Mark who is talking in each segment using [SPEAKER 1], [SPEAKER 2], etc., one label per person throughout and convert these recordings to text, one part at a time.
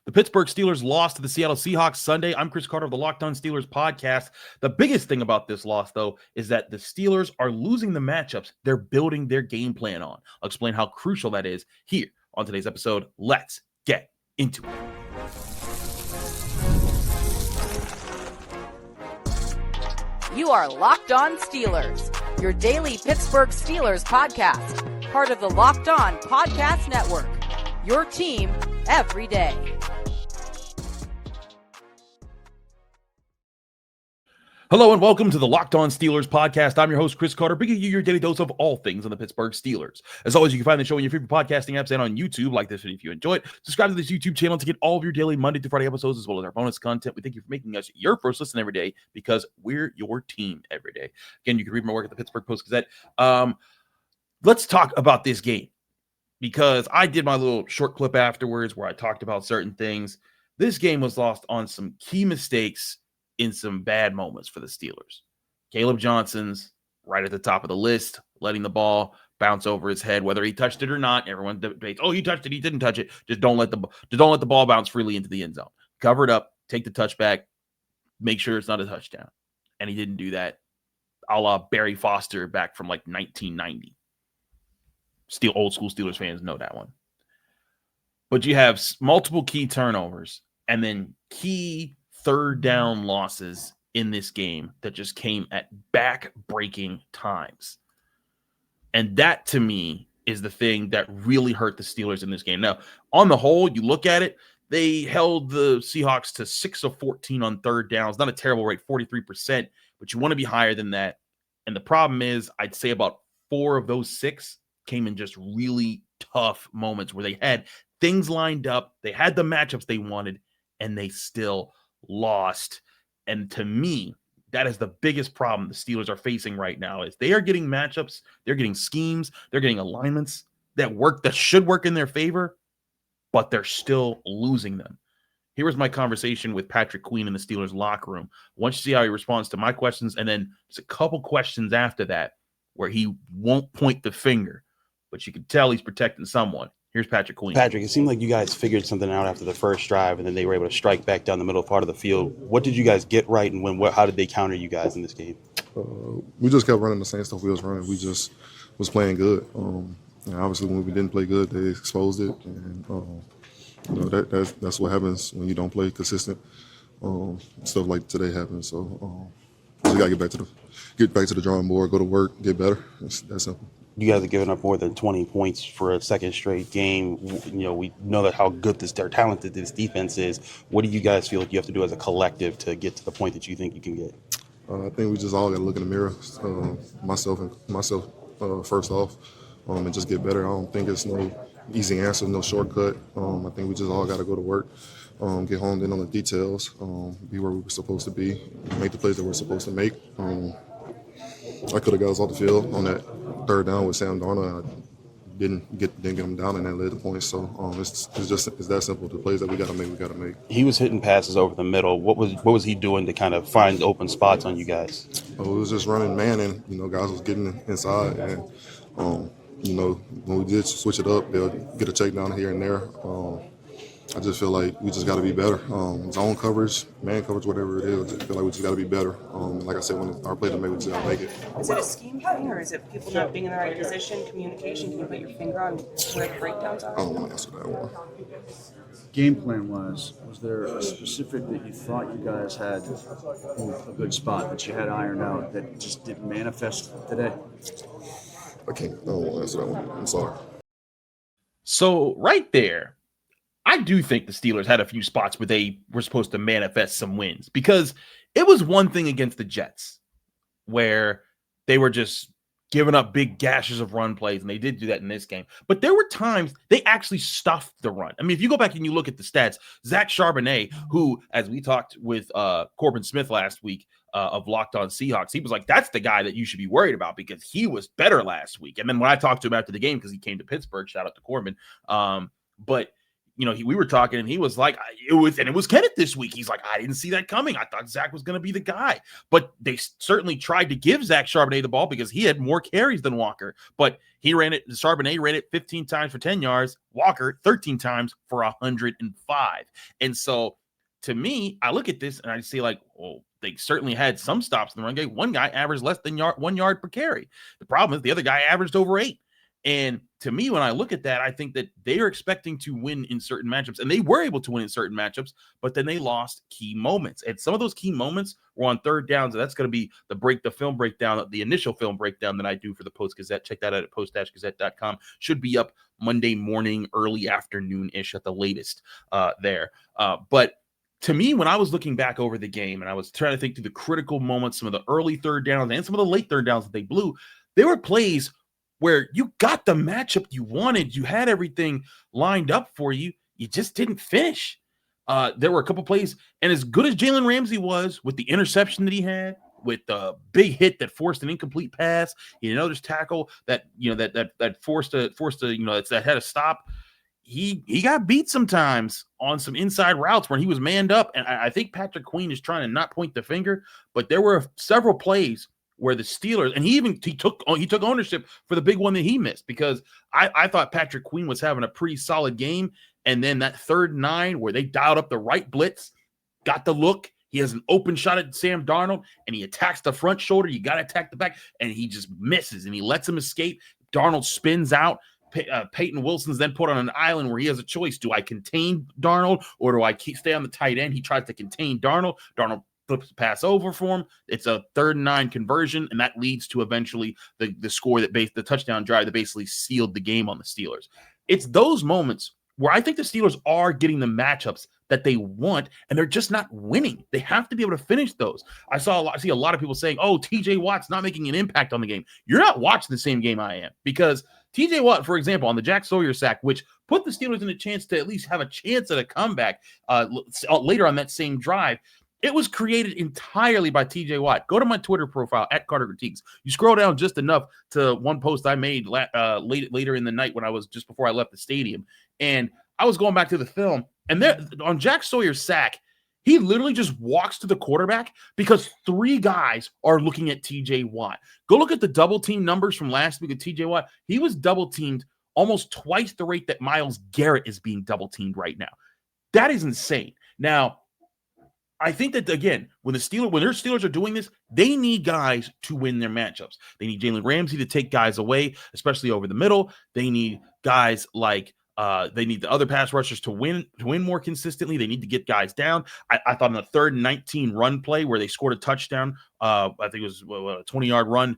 [SPEAKER 1] The Pittsburgh Steelers lost to the Seattle Seahawks Sunday. I'm Chris Carter of the Locked On Steelers podcast. The biggest thing about this loss, though, is that the Steelers are losing the matchups they're building their game plan on. I'll explain how crucial that is here on today's episode. Let's get into it.
[SPEAKER 2] You are Locked On Steelers, your daily Pittsburgh Steelers podcast, part of the Locked On Podcast Network, your team every day.
[SPEAKER 1] Hello and welcome to the Locked On Steelers podcast. I'm your host, Chris Carter, bringing you your daily dose of all things on the Pittsburgh Steelers. As always, you can find the show in your favorite podcasting apps and on YouTube. Like this video if you enjoy it. Subscribe to this YouTube channel to get all of your daily Monday through Friday episodes as well as our bonus content. We thank you for making us your first listen every day because we're your team every day. Again, you can read my work at the Pittsburgh Post-Gazette. Let's talk about this game because I did my little short clip afterwards where I talked about certain things. This game was lost on some key mistakes in some bad moments for the Steelers. Caleb Johnson's right at the top of the list, letting the ball bounce over his head, whether he touched it or not. Everyone debates, oh, he touched it, he didn't touch it. Just don't let the ball bounce freely into the end zone. Cover it up, take the touchback, make sure it's not a touchdown. And he didn't do that. A la Barry Foster back from like 1990. Still old school Steelers fans know that one. But you have multiple key turnovers and then key third down losses in this game that just came at back-breaking times. And that, to me, is the thing that really hurt the Steelers in this game. Now, on the whole, you look at it, they held the Seahawks to 6 of 14 on third downs. Not a terrible rate, 43%, but you want to be higher than that. And the problem is, I'd say about 4 of those 6 came in just really tough moments where they had things lined up, they had the matchups they wanted, and they still lost. And to me, that is the biggest problem the Steelers are facing right now is they are getting matchups, they're getting schemes, they're getting alignments that work, that should work in their favor, but they're still losing them. Here was my conversation with Patrick Queen in the Steelers locker room. I want you to see how he responds to my questions, and then there's a couple questions after that where he won't point the finger, but you can tell he's protecting someone. Here's Patrick Queen.
[SPEAKER 3] Patrick, it seemed like you guys figured something out after the first drive, and then they were able to strike back down the middle part of the field. What did you guys get right, and how did they counter you guys in this game?
[SPEAKER 4] We just kept running the same stuff we was running. We just was playing good. And obviously, when we didn't play good, they exposed it, and that's what happens when you don't play consistent. Stuff like today happens. So we gotta get back to the drawing board, go to work, get better. That's simple.
[SPEAKER 3] You guys have given up more than 20 points for a second straight game. We know that how good they're talented this defense is. What do you guys feel like you have to do as a collective to get to the point that you think you can get?
[SPEAKER 4] I think we just all got to look in the mirror, myself first off, and just get better. I don't think it's no easy answer, no shortcut. I think we just all got to go to work, get honed in on the details, be where we were supposed to be, make the plays that we're supposed to make. I could have got us off the field on that third down with Sam Darnold. I didn't get him down, and that led to points. So it's that simple. The plays that we got to make. He
[SPEAKER 3] was hitting passes over the middle. What was he doing to kind of find open spots on you guys?
[SPEAKER 4] It was just running man, and guys was getting inside, and when we did switch it up, they'll get a check down here and there. I just feel like we just got to be better. Zone coverage, man coverage, whatever it is, I just feel like we just got to be better. Like I said, when our play to make, we just got to make it.
[SPEAKER 5] Is it a scheme thing, or is it people not being in the right position, communication? Can you put your finger on where the breakdowns are?
[SPEAKER 4] I don't want to answer that one.
[SPEAKER 6] Game plan was there a specific that you thought you guys had a good spot that you had ironed out that just didn't manifest today?
[SPEAKER 4] I don't want to answer that one. I'm sorry.
[SPEAKER 1] So right there, I do think the Steelers had a few spots where they were supposed to manifest some wins because it was one thing against the Jets where they were just giving up big gashes of run plays, and they did do that in this game. But there were times they actually stuffed the run. I mean, if you go back and you look at the stats, Zach Charbonnet, who, as we talked with Corbin Smith last week of Locked On Seahawks, he was like, that's the guy that you should be worried about because he was better last week. And then when I talked to him after the game, because he came to Pittsburgh, shout out to Corbin, but we were talking and he was like, it was Kenneth this week. He's like, I didn't see that coming. I thought Zach was going to be the guy, but they certainly tried to give Zach Charbonnet the ball because he had more carries than Walker, but Charbonnet ran it 15 times for 10 yards, Walker 13 times for 105. And so to me, I look at this and I see like, well, they certainly had some stops in the run game. One guy averaged less than 1 yard per carry. The problem is the other guy averaged over 8. And to me, when I look at that, I think that they are expecting to win in certain matchups, and they were able to win in certain matchups, but then they lost key moments. And some of those key moments were on third downs. And that's going to be the film breakdown, the initial film breakdown that I do for the Post Gazette. Check that out at post-gazette.com. Should be up Monday morning, early afternoon-ish at the latest there. But to me, when I was looking back over the game and I was trying to think through the critical moments, some of the early third downs and some of the late third downs that they blew, there were plays where you got the matchup you wanted. You had everything lined up for you. You just didn't finish. There were a couple plays, and as good as Jalen Ramsey was with the interception that he had, with the big hit that forced an incomplete pass, another tackle that forced a that had a stop. He got beat sometimes on some inside routes where he was manned up, and I think Patrick Queen is trying to not point the finger, but there were several plays where the Steelers, and he took ownership for the big one that he missed, because I thought Patrick Queen was having a pretty solid game, and then that 3rd and 9 where they dialed up the right blitz, got the look, he has an open shot at Sam Darnold, and he attacks the front shoulder, you got to attack the back, and he just misses, and he lets him escape. Darnold spins out. Peyton Wilson's then put on an island where he has a choice. Do I contain Darnold, or do I stay on the tight end? He tries to contain Darnold. Darnold flips the pass over for him. It's a 3rd and 9 conversion, and that leads to eventually the score the touchdown drive that basically sealed the game on the Steelers. It's those moments where I think the Steelers are getting the matchups that they want, and they're just not winning. They have to be able to finish those. I see a lot of people saying, oh, TJ Watt's not making an impact on the game. You're not watching the same game I am, because TJ Watt, for example, on the Jack Sawyer sack, which put the Steelers in a chance to at least have a chance at a comeback later on that same drive, it was created entirely by TJ Watt. Go to my Twitter profile at Carter Critiques. You scroll down just enough to one post I made later in the night when I was just before I left the stadium, and I was going back to the film, and there on Jack Sawyer's sack, he literally just walks to the quarterback because 3 guys are looking at TJ Watt. Go look at the double team numbers from last week with TJ Watt. He was double teamed almost twice the rate that Myles Garrett is being double teamed right now. That is insane. Now, I think that, again, when their Steelers are doing this, they need guys to win their matchups. They need Jalen Ramsey to take guys away, especially over the middle. They need guys like they need the other pass rushers to win more consistently. They need to get guys down. I thought in the 3rd and 19 run play where they scored a touchdown, I think it was a 20-yard run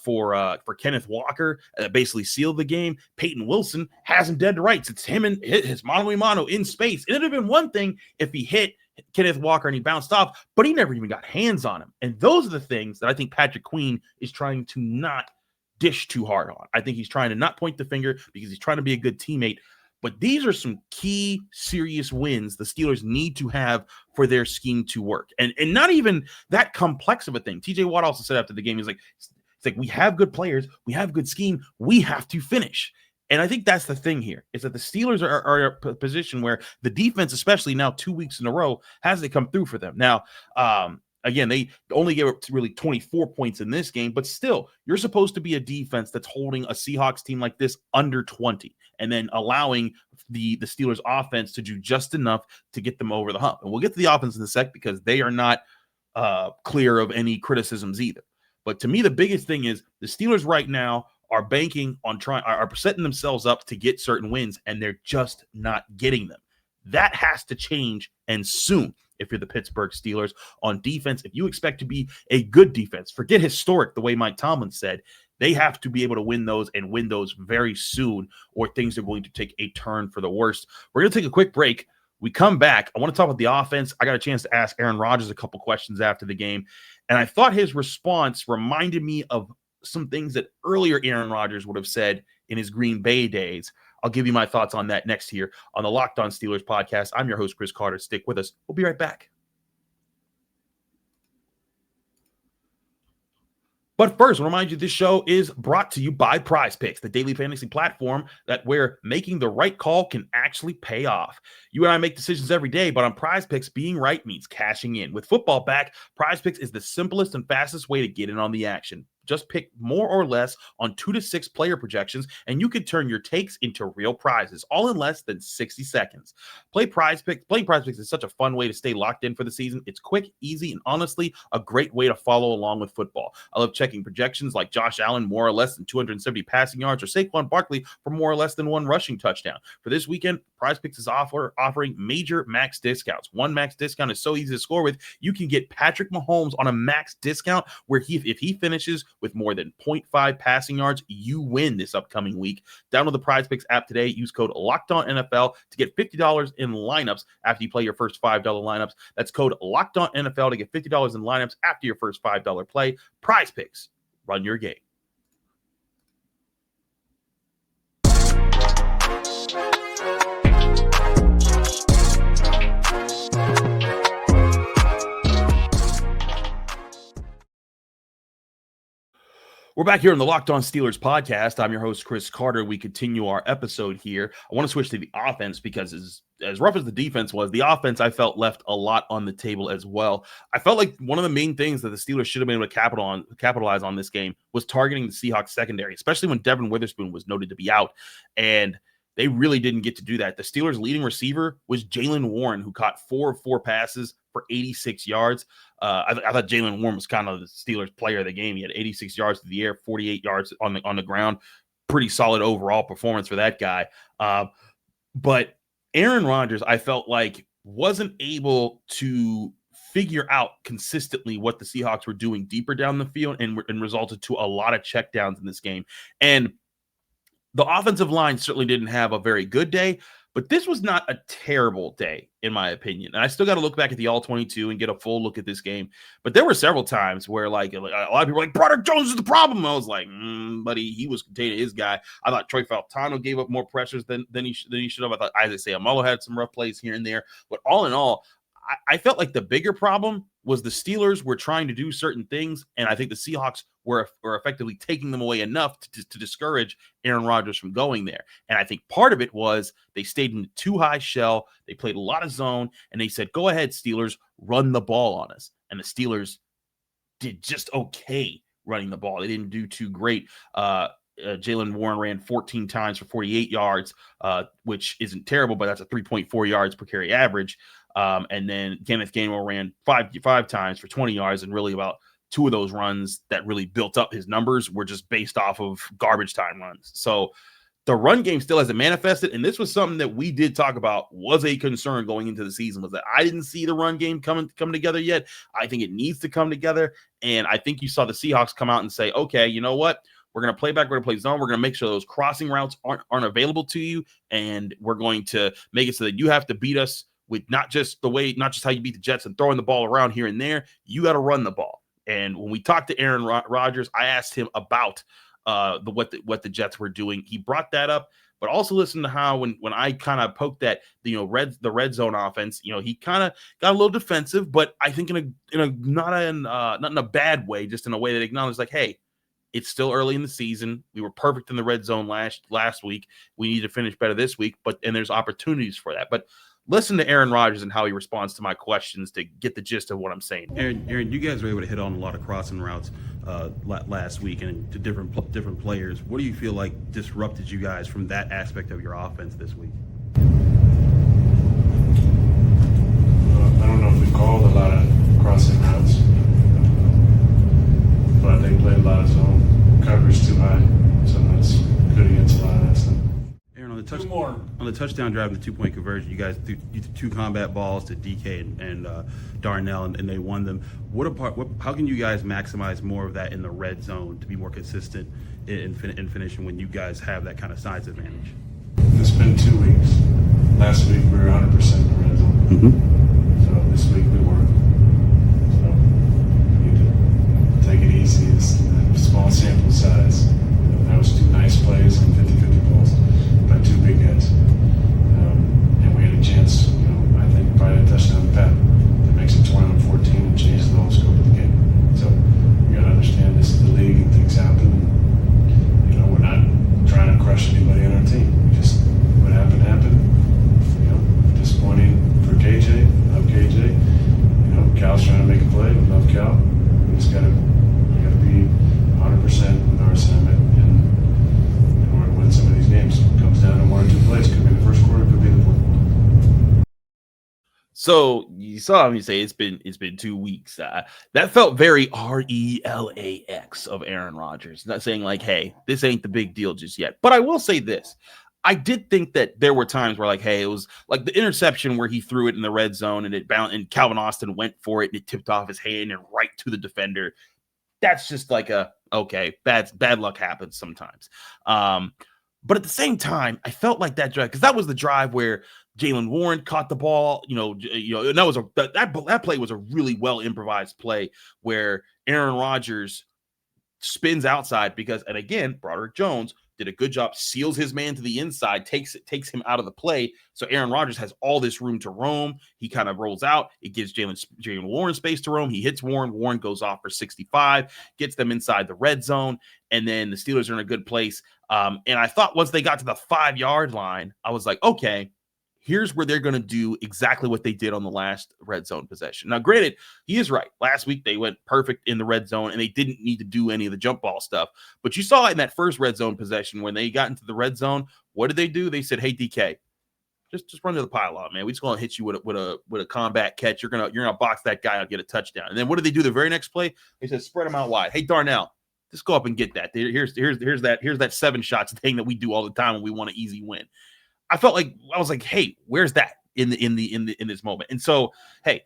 [SPEAKER 1] for Kenneth Walker that basically sealed the game. Peyton Wilson has him dead to rights. It's him and his mano-a-mano in space. It would have been one thing if he hit Kenneth Walker and he bounced off, but he never even got hands on him. And those are the things that I think Patrick Queen is trying to not dish too hard on. I think he's trying to not point the finger because he's trying to be a good teammate. But these are some key serious wins the Steelers need to have for their scheme to work. And not even that complex of a thing. TJ Watt also said after the game, he's like, we have good players, we have good scheme, we have to finish. And I think that's the thing here, is that the Steelers are in a position where the defense, especially now 2 weeks in a row, hasn't come through for them. Now, again, they only gave up really 24 points in this game, but still, you're supposed to be a defense that's holding a Seahawks team like this under 20 and then allowing the Steelers offense to do just enough to get them over the hump. And we'll get to the offense in a sec because they are not clear of any criticisms either. But to me, the biggest thing is the Steelers right now are banking on are setting themselves up to get certain wins, and they're just not getting them. That has to change, and soon. If you're the Pittsburgh Steelers on defense, if you expect to be a good defense, forget historic, the way Mike Tomlin said, they have to be able to win those and win those very soon, or things are going to take a turn for the worst. We're going to take a quick break. We come back. I want to talk about the offense. I got a chance to ask Aaron Rodgers a couple questions after the game, and I thought his response reminded me of some things that earlier Aaron Rodgers would have said in his Green Bay days. I'll give you my thoughts on that next here on the Locked On Steelers podcast. I'm your host, Chris Carter. Stick with us. We'll be right back. But first, I want to remind you this show is brought to you by Prize Picks, the daily fantasy platform where making the right call can actually pay off. You and I make decisions every day, but on Prize Picks, being right means cashing in. With football back, Prize Picks is the simplest and fastest way to get in on the action. Just pick more or less on 2 to 6 player projections, and you can turn your takes into real prizes, all in less than 60 seconds. Playing Prize Picks is such a fun way to stay locked in for the season. It's quick, easy, and honestly, a great way to follow along with football. I love checking projections like Josh Allen more or less than 270 passing yards, or Saquon Barkley for more or less than 1 rushing touchdown. For this weekend, Prize Picks is offering major max discounts. One max discount is so easy to score with. You can get Patrick Mahomes on a max discount where if he finishes with more than 0.5 passing yards, you win this upcoming week. Download the Prize Picks app today. Use code LOCKEDONNFL to get $50 in lineups after you play your first $5 lineups. That's code LOCKEDONNFL to get $50 in lineups after your first $5 play. Prize Picks. Run your game. We're back here on the Locked On Steelers podcast. I'm your host, Chris Carter. We continue our episode here. I want to switch to the offense because as rough as the defense was, the offense I felt left a lot on the table as well. I felt like one of the main things that the Steelers should have been able to capitalize on this game was targeting the Seahawks secondary, especially when Devin Witherspoon was noted to be out. And they really didn't get to do that. The Steelers' leading receiver was Jaylen Warren, who caught 4 of 4 passes for 86 yards. I thought Jaylen Warren was kind of the Steelers' player of the game. He had 86 yards to the air, 48 yards on the ground. Pretty solid overall performance for that guy. But Aaron Rodgers, I felt like, wasn't able to figure out consistently what the Seahawks were doing deeper down the field and resulted to a lot of checkdowns in this game. And the offensive line certainly didn't have a very good day, but this was not a terrible day, in my opinion. And I still got to look back at the All-22 and get a full look at this game. But there were several times where, like a lot of people were like, Broderick Jones is the problem. I was like, buddy, he was containing his guy. I thought Troy Faltano gave up more pressures than he should have. I thought Isaiah Seumalo had some rough plays here and there. But all in all, I felt like the bigger problem was the Steelers were trying to do certain things, and I think the Seahawks were effectively taking them away enough to discourage Aaron Rodgers from going there. And I think part of it was they stayed in too high shell. They played a lot of zone, and they said, go ahead, Steelers, run the ball on us. And the Steelers did just okay running the ball. They didn't do too great. Jaylen Warren ran 14 times for 48 yards, which isn't terrible, but that's a 3.4 yards per carry average. And then Kenneth Gainwell ran five times for 20 yards, and really about 2 of those runs that really built up his numbers were just based off of garbage time runs. So the run game still hasn't manifested, and this was something that we did talk about was a concern going into the season, was that I didn't see the run game come together yet. I think it needs to come together, and I think you saw the Seahawks come out and say, okay, you know what? We're going to play back. We're going to play zone. We're going to make sure those crossing routes aren't available to you, and we're going to make it so that you have to beat us with not just how you beat the Jets and throwing the ball around here and there. You got to run the ball. And when we talked to Aaron Rodgers, I asked him about what the Jets were doing. He brought that up, but also listen to how when I kind of poked at the red zone offense, he kind of got a little defensive, but I think not in a bad way, just in a way that acknowledged, like, hey, it's still early in the season. We were perfect in the red zone last week. We need to finish better this week, and there's opportunities for that. But listen to Aaron Rodgers and how he responds to my questions to get the gist of what I'm saying.
[SPEAKER 7] Aaron, you guys were able to hit on a lot of crossing routes last week and to different players. What do you feel like disrupted you guys from that aspect of your offense this week?
[SPEAKER 8] I don't know if we called a lot of crossing routes, but they played a lot of zone coverage too high, so that's good against a lot of that stuff.
[SPEAKER 7] Aaron, on the touchdown drive and the 2-point conversion, you guys threw 2 combat balls to DK and Darnell, and they won them. How can you guys maximize more of that in the red zone to be more consistent in finishing when you guys have that kind of size advantage?
[SPEAKER 8] It's been 2 weeks. Last week we were 100% in the red zone. Mm-hmm. So this week we weren't. So we need to take it easy. It's a small sample size. That was 2 nice plays and 50-50 balls by 2 big guys. And we had a chance, I think probably a touchdown Pat that makes it 21-14 and changes the whole scope of the game. So you got to understand this is the league.
[SPEAKER 1] So you saw me say it's been 2 weeks. That felt very RELAX of Aaron Rodgers. Not saying like, hey, this ain't the big deal just yet. But I will say this. I did think that there were times where like, hey, it was like the interception where he threw it in the red zone and it bounced and Calvin Austin went for it and it tipped off his hand and right to the defender. That's just like okay, bad luck happens sometimes. But at the same time, I felt like that drive because that was the drive where Jaylen Warren caught the ball. And that was that play was a really well improvised play where Aaron Rodgers spins outside and again, Broderick Jones did a good job, seals his man to the inside, takes him out of the play. So Aaron Rodgers has all this room to roam. He kind of rolls out. It gives Jaylen Warren space to roam. He hits Warren. Warren goes off for 65, gets them inside the red zone, and then the Steelers are in a good place. And I thought once they got to the 5-yard line, I was like, okay, here's where they're going to do exactly what they did on the last red zone possession. Now, granted, he is right. Last week, they went perfect in the red zone, and they didn't need to do any of the jump ball stuff. But you saw in that first red zone possession, when they got into the red zone, what did they do? They said, hey, DK, just run to the pylon, man. We just going to hit you with a combat catch. You're gonna box that guy out, get a touchdown. And then what did they do the very next play? They said, spread him out wide. Hey, Darnell, just go up and get that. Here's that 7 shots thing that we do all the time when we want an easy win. I felt like I was like, hey, where's that in this moment? And so, hey,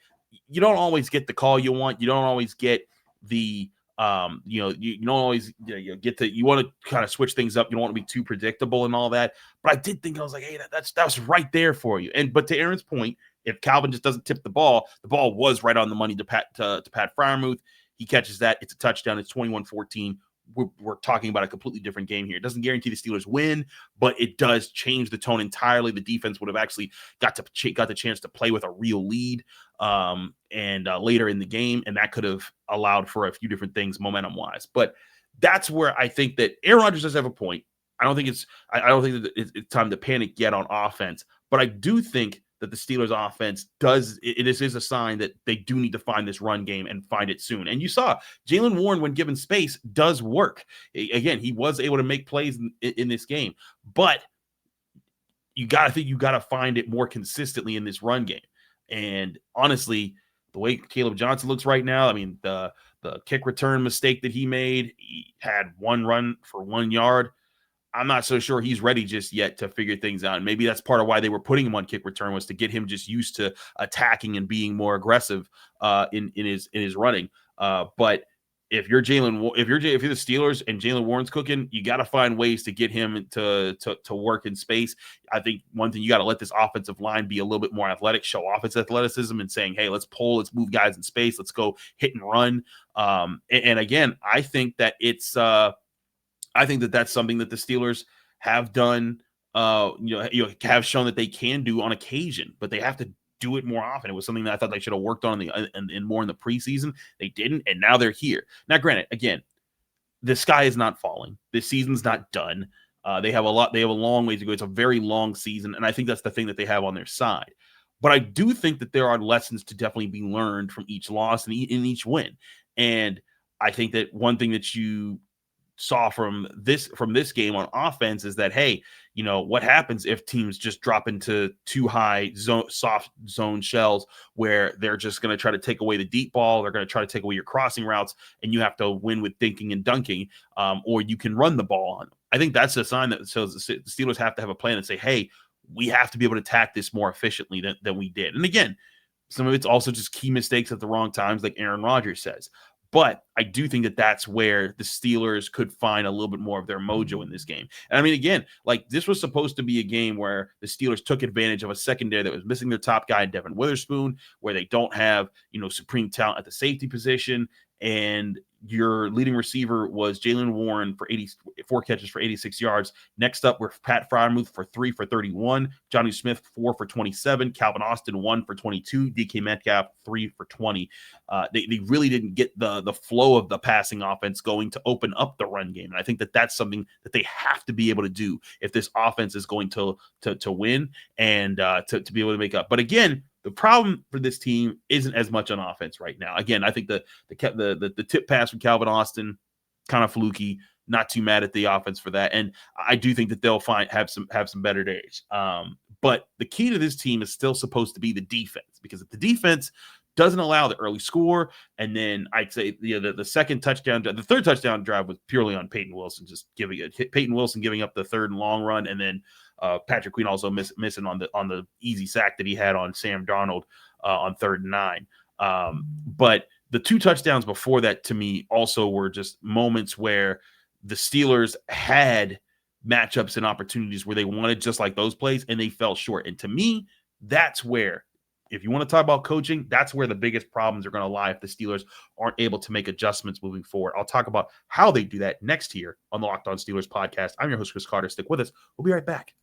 [SPEAKER 1] you don't always get the call you want. You don't always get the you don't always get to, you want to kind of switch things up. You don't want to be too predictable and all that. But I did think, I was like, hey, that was right there for you. But to Aaron's point, if Calvin just doesn't tip the ball was right on the money to Pat Freiermuth. He catches that. It's a touchdown. It's 21-14. We're talking about a completely different game here. It doesn't guarantee the Steelers win, but it does change the tone entirely. The defense would have actually got the chance to play with a real lead later in the game, and that could have allowed for a few different things momentum-wise. But that's where I think that Aaron Rodgers does have a point. I don't think that it's time to panic yet on offense, but I do think that the Steelers offense is a sign that they do need to find this run game and find it soon. And you saw Jaylen Warren, when given space, does work. Again, he was able to make plays in this game, but you got to find it more consistently in this run game. And honestly, the way Caleb Johnson looks right now, I mean, the kick return mistake that he made, he had one run for 1 yard. I'm not so sure he's ready just yet to figure things out. And maybe that's part of why they were putting him on kick return, was to get him just used to attacking and being more aggressive in his running. But if you're the Steelers and Jaylen Warren's cooking, you got to find ways to get him to work in space. I think one thing, you got to let this offensive line be a little bit more athletic, show off its athleticism, and saying, hey, let's move guys in space, let's go hit and run. And again, I think that that's something that the Steelers have done, have shown that they can do on occasion, but they have to do it more often. It was something that I thought they should have worked on in more in the preseason. They didn't, and now they're here. Now, granted, again, the sky is not falling. This season's not done. They have a long way to go. It's a very long season, and I think that's the thing that they have on their side. But I do think that there are lessons to definitely be learned from each loss and in each win. And I think that one thing that you saw from this game on offense is that, hey, what happens if teams just drop into too high soft zone shells where they're just going to try to take away the deep ball, they're going to try to take away your crossing routes, and you have to win with dinking and dunking, or you can run the ball on them. I think that's a sign that shows the Steelers have to have a plan and say, hey, we have to be able to attack this more efficiently than we did. And again, some of it's also just key mistakes at the wrong times, like Aaron Rodgers says. But I do think that that's where the Steelers could find a little bit more of their mojo in this game. And I mean, again, like, this was supposed to be a game where the Steelers took advantage of a secondary that was missing their top guy, Devin Witherspoon, where they don't have, supreme talent at the safety position. And your leading receiver was Jaylen Warren for 84 catches for 86 yards. Next up were Pat Freiermuth for 3 for 31, Johnny Smith 4 for 27, Calvin Austin 1 for 22, DK Metcalf 3 for 20. They really didn't get the flow of the passing offense going to open up the run game. And I think that that's something that they have to be able to do if this offense is going to win and to be able to make up. But again, the problem for this team isn't as much on offense right now. Again, I think the tip pass from Calvin Austin, kind of fluky. Not too mad at the offense for that, and I do think that they'll have some better days. But the key to this team is still supposed to be the defense, because if the defense doesn't allow the early score, and then I'd say the second touchdown, the third touchdown drive was purely on Peyton Wilson, just giving up the third and long run, and then Patrick Queen also missing on the easy sack that he had on Sam Darnold on 3rd and 9. But the 2 touchdowns before that, to me, also were just moments where the Steelers had matchups and opportunities where they wanted just like those plays, and they fell short. And to me, that's where, if you want to talk about coaching, that's where the biggest problems are going to lie if the Steelers aren't able to make adjustments moving forward. I'll talk about how they do that next here on the Locked On Steelers podcast. I'm your host, Chris Carter. Stick with us. We'll be right back.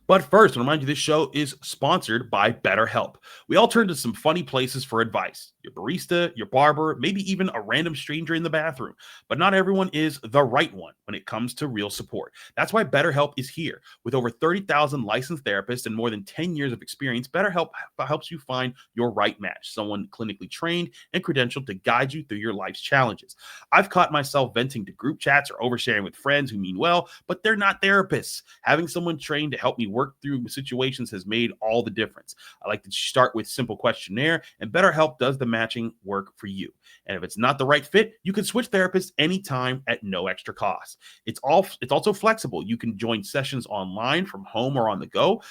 [SPEAKER 1] But first, I remind you, this show is sponsored by BetterHelp. We all turn to some funny places for advice. Your barista, your barber, maybe even a random stranger in the bathroom. But not everyone is the right one when it comes to real support. That's why BetterHelp is here. With over 30,000 licensed therapists and more than 10 years of experience, BetterHelp helps you find your right match, someone clinically trained and credentialed to guide you through your life's challenges. I've caught myself venting to group chats or oversharing with friends who mean well, but they're not therapists. Having someone trained to help me work through situations has made all the difference. I like to start with simple questionnaire, and BetterHelp does the matching work for you. And if it's not the right fit, you can switch therapists anytime at no extra cost. It's also flexible. You can join sessions online from home or on the go,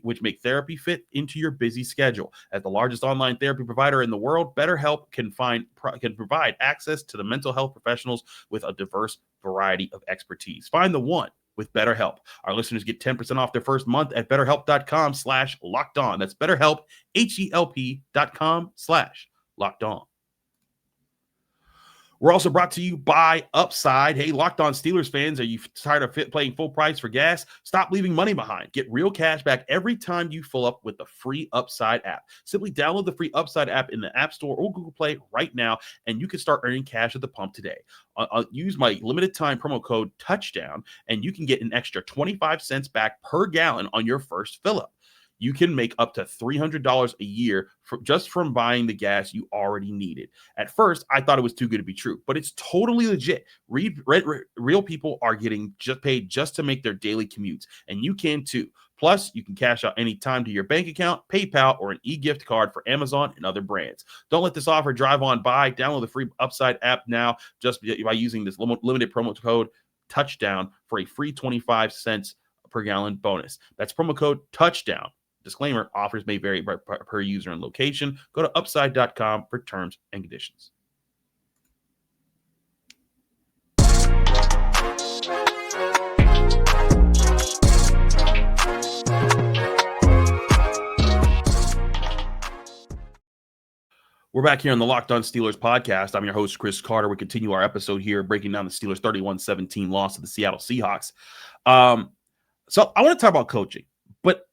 [SPEAKER 1] which make therapy fit into your busy schedule. As the largest online therapy provider in the world, BetterHelp can provide access to the mental health professionals with a diverse variety of expertise. Find the one with BetterHelp. Our listeners get 10% off their first month at betterhelp.com/lockedon. That's BetterHelp, HELP.com/lockedon. We're also brought to you by Upside. Hey, Locked On Steelers fans, are you tired of paying full price for gas? Stop leaving money behind. Get real cash back every time you fill up with the free Upside app. Simply download the free Upside app in the App Store or Google Play right now, and you can start earning cash at the pump today. I'll use my limited time promo code TOUCHDOWN, and you can get an extra 25 cents back per gallon on your first fill up. You can make up to $300 a year just from buying the gas you already needed. At first, I thought it was too good to be true, but it's totally legit. Real people are getting paid just to make their daily commutes, and you can too. Plus, you can cash out anytime to your bank account, PayPal, or an e-gift card for Amazon and other brands. Don't let this offer drive on by. Download the free Upside app now just by using this limited promo code TOUCHDOWN for a free 25 cents per gallon bonus. That's promo code TOUCHDOWN. Disclaimer, offers may vary per user and location. Go to upside.com for terms and conditions. We're back here on the Locked On Steelers podcast. I'm your host, Chris Carter. We continue our episode here, breaking down the Steelers' 31-17 loss to the Seattle Seahawks. So I want to talk about coaching, but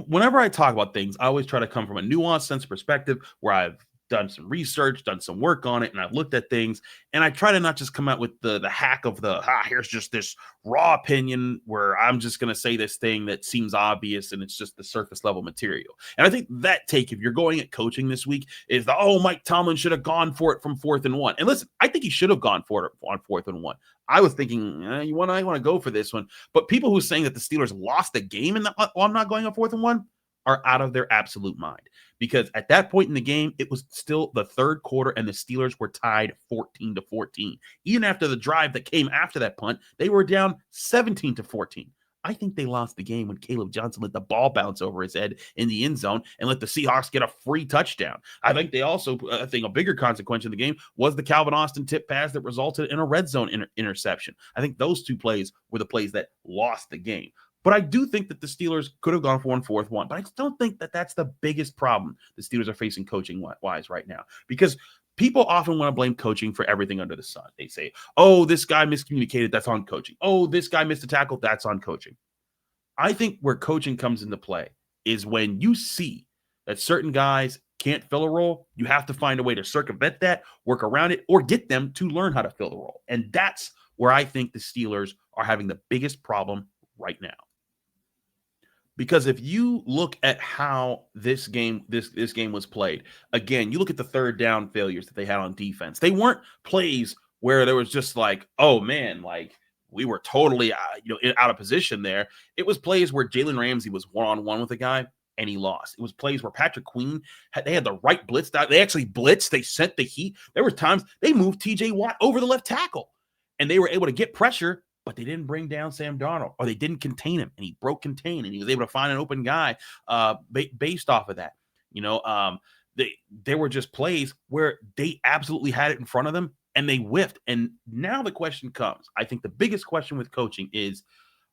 [SPEAKER 1] whenever I talk about things, I always try to come from a nuanced sense of perspective where I've done some research, done some work on it, and I've looked at things, and I try to not just come out with the hack of here's just this raw opinion where I'm just going to say this thing that seems obvious and it's just the surface level material. And I think that take, if you're going at coaching this week, is Mike Tomlin should have gone for it from 4th and 1. And listen, I think he should have gone for it on 4th and 1. I was thinking, I want to go for this one. But people who are saying that the Steelers lost the game and I'm not going on 4th and 1 are out of their absolute mind. Because at that point in the game, it was still the third quarter and the Steelers were tied 14-14. Even after the drive that came after that punt, they were down 17-14. I think they lost the game when Caleb Johnson let the ball bounce over his head in the end zone and let the Seahawks get a free touchdown. I think a bigger consequence in the game was the Calvin Austin tip pass that resulted in a red zone interception. I think those two plays were the plays that lost the game. But I do think that the Steelers could have gone for 4th 1. But I just don't think that that's the biggest problem the Steelers are facing coaching-wise right now. Because people often want to blame coaching for everything under the sun. They say, this guy miscommunicated, that's on coaching. This guy missed a tackle, that's on coaching. I think where coaching comes into play is when you see that certain guys can't fill a role, you have to find a way to circumvent that, work around it, or get them to learn how to fill the role. And that's where I think the Steelers are having the biggest problem right now. Because if you look at how this game was played, again, you look at the third down failures that they had on defense. They weren't plays where there was just like, we were totally out of position there. It was plays where Jalen Ramsey was one-on-one with a guy and he lost. It was plays where Patrick Queen they had the right blitz. They actually blitzed. They sent the heat. There were times they moved TJ Watt over the left tackle and they were able to get pressure, but they didn't bring down Sam Darnold, or they didn't contain him, and he broke contain, and he was able to find an open guy based off of that. There were just plays where they absolutely had it in front of them, and they whiffed. And now the question comes. I think the biggest question with coaching is,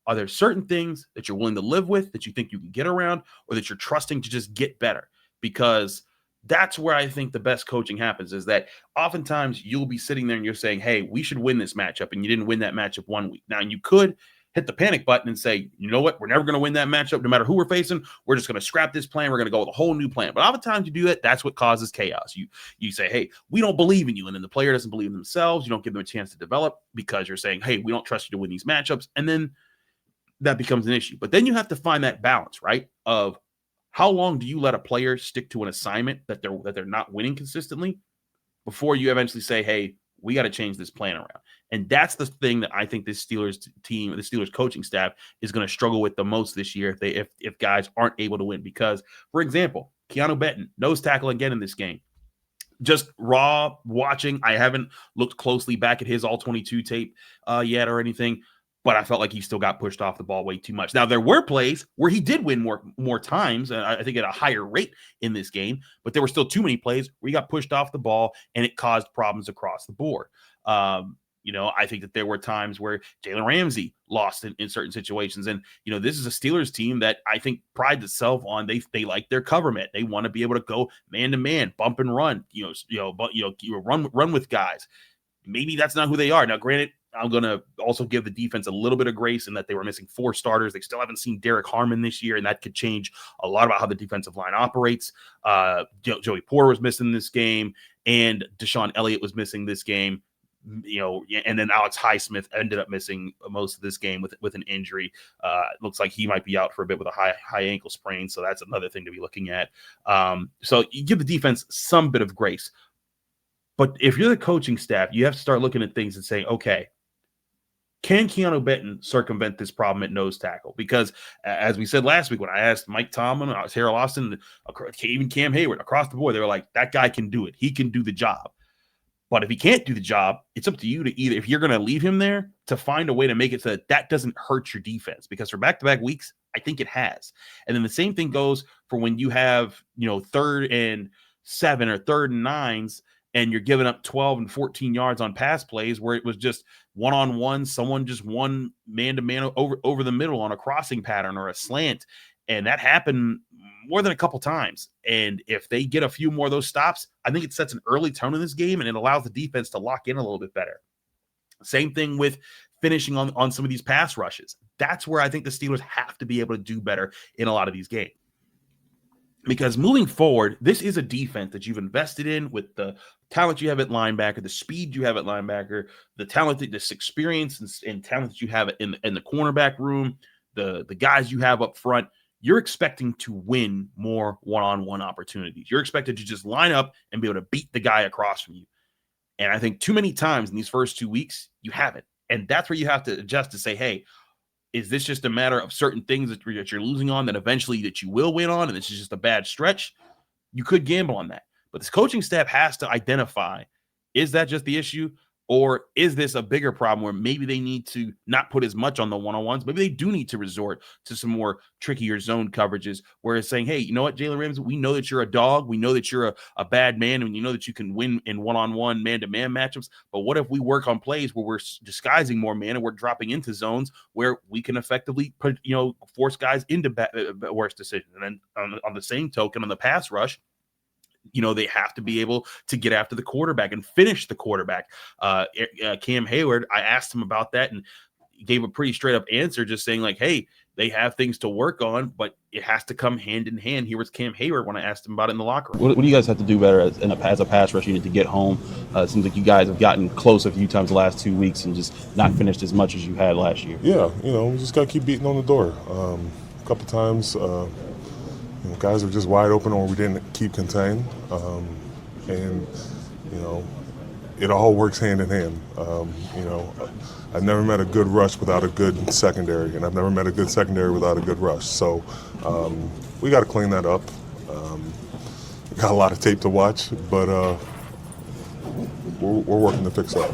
[SPEAKER 1] are there certain things that you're willing to live with, that you think you can get around, or that you're trusting to just get better? Because that's where I think the best coaching happens, is that oftentimes you'll be sitting there and you're saying, hey, we should win this matchup, and you didn't win that matchup 1 week. Now, you could hit the panic button and say, you know what, we're never going to win that matchup no matter who we're facing. We're just going to scrap this plan. We're going to go with a whole new plan. But oftentimes you do that, that's what causes chaos. You say, hey, we don't believe in you, and then the player doesn't believe in themselves. You don't give them a chance to develop because you're saying, hey, we don't trust you to win these matchups, and then that becomes an issue. But then you have to find that balance, right, of how long do you let a player stick to an assignment that they're not winning consistently before you eventually say, hey, we got to change this plan around? And that's the thing that I think this Steelers team, the Steelers coaching staff, is going to struggle with the most this year if guys aren't able to win. Because, for example, Keanu Benton, nose tackle again in this game. Just raw watching, I haven't looked closely back at his all-22 tape yet or anything, but I felt like he still got pushed off the ball way too much. Now, there were plays where he did win more times, I think at a higher rate in this game, but there were still too many plays where he got pushed off the ball, and it caused problems across the board. I think that there were times where Jalen Ramsey lost in certain situations. And, this is a Steelers team that I think prides itself on they like their cover man. They want to be able to go man to man, bump and run, run with guys. Maybe that's not who they are. Now, granted, I'm going to also give the defense a little bit of grace in that they were missing 4 starters. They still haven't seen Derek Harmon this year, and that could change a lot about how the defensive line operates. Joey Porter was missing this game, and Deshaun Elliott was missing this game. And then Alex Highsmith ended up missing most of this game with an injury. Looks like he might be out for a bit with a high ankle sprain, so that's another thing to be looking at. So you give the defense some bit of grace. But if you're the coaching staff, you have to start looking at things and saying, okay, can Keanu Benton circumvent this problem at nose tackle? Because as we said last week, when I asked Mike Tomlin, Terrell Austin, even Cam Hayward, across the board, they were like, that guy can do it. He can do the job. But if he can't do the job, it's up to you to either, if you're going to leave him there, to find a way to make it so that doesn't hurt your defense. Because for back-to-back weeks, I think it has. And then the same thing goes for when you have, 3rd and 7 or 3rd and 9s, and you're giving up 12 and 14 yards on pass plays where it was just one-on-one, someone just one man-to-man over the middle on a crossing pattern or a slant. And that happened more than a couple times. And if they get a few more of those stops, I think it sets an early tone in this game, and it allows the defense to lock in a little bit better. Same thing with finishing on some of these pass rushes. That's where I think the Steelers have to be able to do better in a lot of these games. Because moving forward, this is a defense that you've invested in with the talent you have at linebacker, the speed you have at linebacker, the talent, this experience and talent that you have in the cornerback room, the guys you have up front. You're expecting to win more one-on-one opportunities. You're expected to just line up and be able to beat the guy across from you. And I think too many times in these first 2 weeks, you haven't. And that's where you have to adjust to say, hey, is this just a matter of certain things that you're losing on that eventually that you will win on, and this is just a bad stretch? You could gamble on that. But this coaching staff has to identify, is that just the issue? Or is this a bigger problem where maybe they need to not put as much on the one-on-ones? Maybe they do need to resort to some more trickier zone coverages where it's saying, hey, you know what, Jalen Ramsey, we know that you're a dog. We know that you're a bad man, and you know that you can win in one-on-one, man-to-man matchups. But what if we work on plays where we're disguising more man and we're dropping into zones where we can effectively force guys into worse decisions? And then on the same token, on the pass rush, they have to be able to get after the quarterback and finish the quarterback. Cam Hayward, I asked him about that and gave a pretty straight up answer, just saying like, hey, they have things to work on, but it has to come hand in hand. Here was Cam Hayward when I asked him about it in the locker room.
[SPEAKER 3] What do you guys have to do better as a pass rush unit to get home? It seems like you guys have gotten close a few times the last 2 weeks and just not finished as much as you had last year.
[SPEAKER 9] Yeah, we just got to keep beating on the door. A couple times, guys were just wide open or we didn't keep contained. it all works hand in hand. I've never met a good rush without a good secondary, and I've never met a good secondary without a good rush. So we got to clean that up. Got a lot of tape to watch, but we're working to fix that.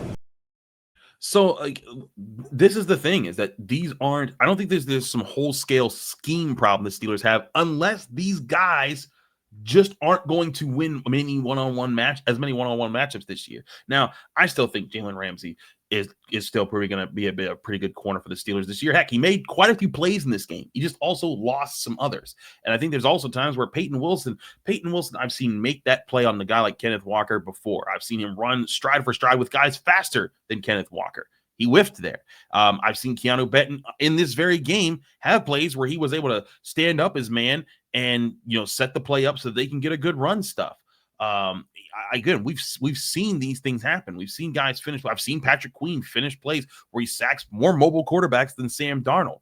[SPEAKER 1] So, like, this is the thing, is that these aren't, I don't think there's some whole-scale scheme problem the Steelers have, unless these guys just aren't going to win many one-on-one matchups this year. Now, I still think Jalen Ramsey is still probably going to be a pretty good corner for the Steelers this year. Heck, he made quite a few plays in this game. He just also lost some others. And I think there's also times where Peyton Wilson, I've seen make that play on the guy like Kenneth Walker before. I've seen him run stride for stride with guys faster than Kenneth Walker. He whiffed there. I've seen Keanu Benton in this very game have plays where he was able to stand up his man and, set the play up so they can get a good run stuff. Again, we've seen these things happen. We've seen guys finish. I've seen Patrick Queen finish plays where he sacks more mobile quarterbacks than Sam Darnold.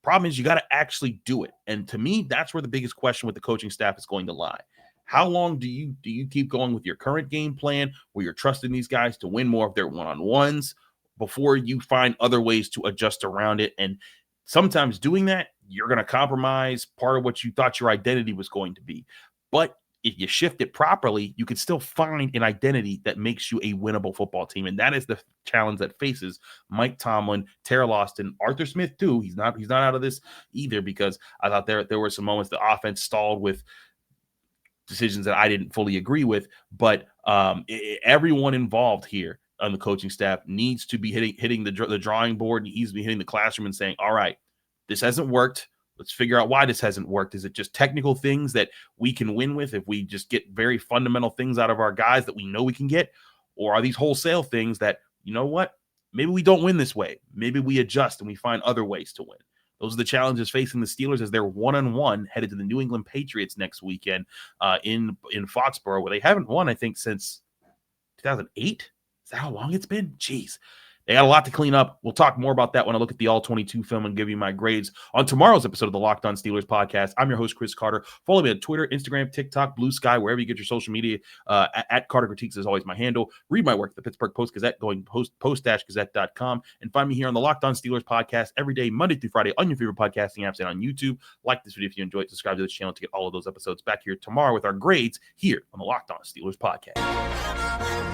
[SPEAKER 1] Problem is, you got to actually do it. And to me, that's where the biggest question with the coaching staff is going to lie. How long do you keep going with your current game plan where you're trusting these guys to win more of their one-on-ones before you find other ways to adjust around it? And sometimes doing that, you're going to compromise part of what you thought your identity was going to be. But if you shift it properly, you can still find an identity that makes you a winnable football team. And that is the challenge that faces Mike Tomlin, Terrell Austin, Arthur Smith too. He's not out of this either, because I thought there were some moments the offense stalled with decisions that I didn't fully agree with. But everyone involved here on the coaching staff needs to be hitting the drawing board. He needs to be hitting the classroom and saying, all right, this hasn't worked. Let's figure out why this hasn't worked. Is it just technical things that we can win with if we just get very fundamental things out of our guys that we know we can get? Or are these wholesale things that, you know what, maybe we don't win this way. Maybe we adjust and we find other ways to win. Those are the challenges facing the Steelers as they're 1-1 headed to the New England Patriots next weekend in Foxborough, where they haven't won, I think, since 2008. Is that how long it's been? Jeez. They got a lot to clean up. We'll talk more about that when I look at the All-22 film and give you my grades on tomorrow's episode of the Locked On Steelers podcast. I'm your host, Chris Carter. Follow me on Twitter, Instagram, TikTok, Blue Sky, wherever you get your social media. At Carter Critiques is always my handle. Read my work at the Pittsburgh Post-Gazette, going post-gazette.com, and find me here on the Locked On Steelers podcast every day, Monday through Friday, on your favorite podcasting apps and on YouTube. Like this video if you enjoy it. Subscribe to this channel to get all of those episodes back here tomorrow with our grades here on the Locked On Steelers podcast.